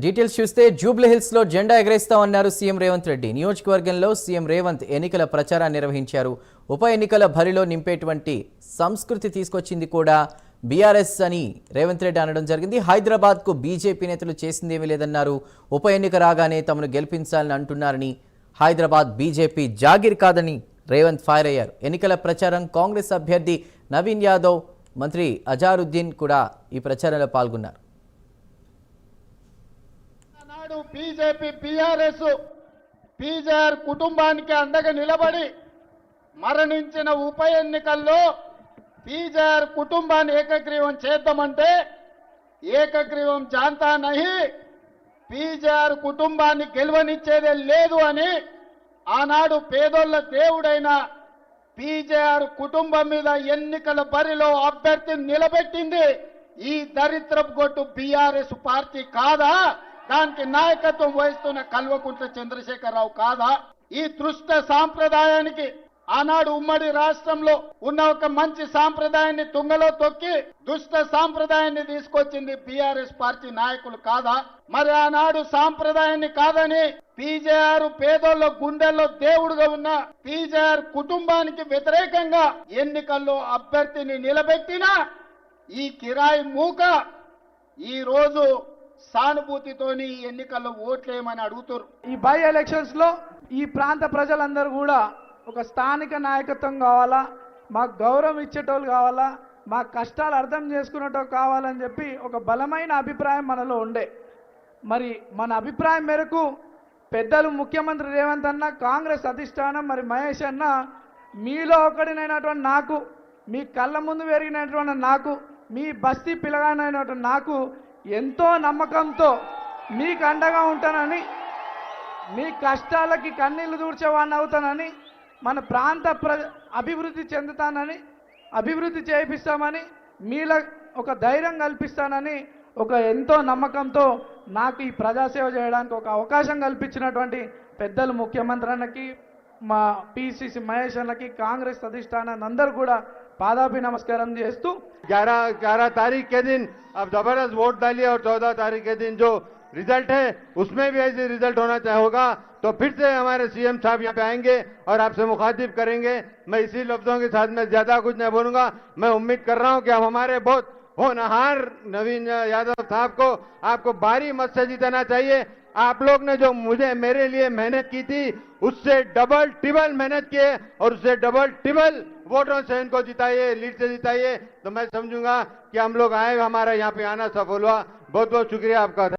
Details చూస్తే Jubilee hills లో జెండా ఎగరేస్తామన్నారు సీఎం రేవంత్ రెడ్డి. నియోజకవర్గంలో సీఎం రేవంత్ ఎన్నికల ప్రచారాన్ని నిర్వహించారు. ఉప ఎన్నికల భరిలో నింపేటువంటి సంస్కృతి తీసుకొచ్చింది కూడా బీఆర్ఎస్ అని రేవంత్ రెడ్డి అనడం జరిగింది. హైదరాబాద్ కు బీజేపీ నేతలు చేసిందేమీ లేదన్నారు. ఉప ఎన్నిక రాగానే తమను గెలిపించాలని అంటున్నారని, హైదరాబాద్ బీజేపీ జాగిర్ కాదని రేవంత్ ఫైర్ అయ్యారు. ఎన్నికల ప్రచారం కాంగ్రెస్ అభ్యర్థి నవీన్ యాదవ్, మంత్రి అజారుద్దీన్ కూడా ఈ ప్రచారంలో పాల్గొన్నారు. బీజేపీ బీఆర్ఎస్ పీజేఆర్ కుటుంబానికి అండగా నిలబడి మరణించిన ఉప ఎన్నికల్లో పీజేఆర్ కుటుంబాన్ని ఏకగ్రీవం చేద్దామంటే ఏకగ్రీవం జాంతా నహి, పీజేఆర్ కుటుంబాన్ని గెలవనిచ్చేదే లేదు అని ఆనాడు పేదోళ్ల దేవుడైన పీజేఆర్ కుటుంబం మీద ఎన్నికల బరిలో అభ్యర్థిని నిలబెట్టింది ఈ దరిద్రపు గొట్టు బీఆర్ఎస్ పార్టీ కాదా? దానికి నాయకత్వం వహిస్తున్న కల్వకుంట్ల చంద్రశేఖరరావు కాదా? ఈ దృష్ట సాంప్రదాయానికి ఆనాడు ఉమ్మడి రాష్ట్రంలో ఉన్న ఒక మంచి సాంప్రదాయాన్ని తుంగలో తొక్కి దుష్ట సాంప్రదాయాన్ని తీసుకొచ్చింది బీఆర్ఎస్ పార్టీ నాయకులు కాదా? మరి ఆనాడు సాంప్రదాయాన్ని కాదని పీజేఆర్ పేదోళ్ళ గుండెల్లో దేవుడుగా ఉన్న పీజేఆర్ కుటుంబానికి వ్యతిరేకంగా ఎన్నికల్లో అభ్యర్థిని నిలబెట్టిన ఈ కిరాయి మూక ఈ రోజు సానుభూతితోని ఎన్నికల్లో ఓట్లేయమని అడుగుతారు. ఈ బై ఎలక్షన్స్ లో ఈ ప్రాంత ప్రజలందరూ కూడా ఒక స్థానిక నాయకత్వం కావాలా, మాకు గౌరవం ఇచ్చేటోళ్ళు కావాలా, మా కష్టాలు అర్థం చేసుకునేటోళ్ళు కావాలని చెప్పి ఒక బలమైన అభిప్రాయం మనలో ఉండే. మరి మన అభిప్రాయం మేరకు పెద్దలు ముఖ్యమంత్రి రేవంత్ అన్న, కాంగ్రెస్ అధిష్టానం, మరి మహేష్ అన్న, మీలో ఒకడినైనటువంటి నాకు, మీ కళ్ళ ముందు పెరిగినటువంటి నాకు, మీ బస్తీ పిల్లగానైనటువంటి నాకు ఎంతో నమ్మకంతో మీకు అండగా ఉంటానని, మీ కష్టాలకి కన్నీళ్లు దూర్చేవాడిని అవుతానని, మన ప్రాంత అభివృద్ధి చెందుతానని, అభివృద్ధి చేయిస్తామని, మీలో ఒక ధైర్యం కల్పిస్తానని ఒక ఎంతో నమ్మకంతో నాకు ఈ ప్రజాసేవ చేయడానికి ఒక అవకాశం కల్పించినటువంటి పెద్దలు ముఖ్యమంత్రి అన్నకి, మా పిసిసి మహేష్ అన్నకి, కాంగ్రెస్ అధిష్టానాన్ని అందరూ కూడా पादापी नमस्कारम చేస్తూ 11 तारीख के दिन अब जबरदस्त वोट डालिए और 14 तारीख के दिन जो रिजल्ट है उसमें भी ऐसे रिजल्ट होगा तो फिर से हमारे सीएम साहब यहाँ पे आएंगे और आपसे मुखातिब करेंगे। मैं इसी लफ्जों के साथ में ज्यादा कुछ नहीं बोलूंगा। मैं उम्मीद कर रहा हूँ कि अब हमारे बहुत होनहार नवीन यादव साहब को आपको भारी मत से जिताना चाहिए। आप लोग ने जो मेरे लिए मेहनत की थी उससे डबल ट्रिपल मेहनत किए और उससे डबल ट्रिपल वोटों से इनको जिताइए, लीड से जिताइए, तो मैं समझूंगा कि हम लोग आए, हमारा यहाँ पे आना सफल हुआ। बहुत बहुत शुक्रिया आपका।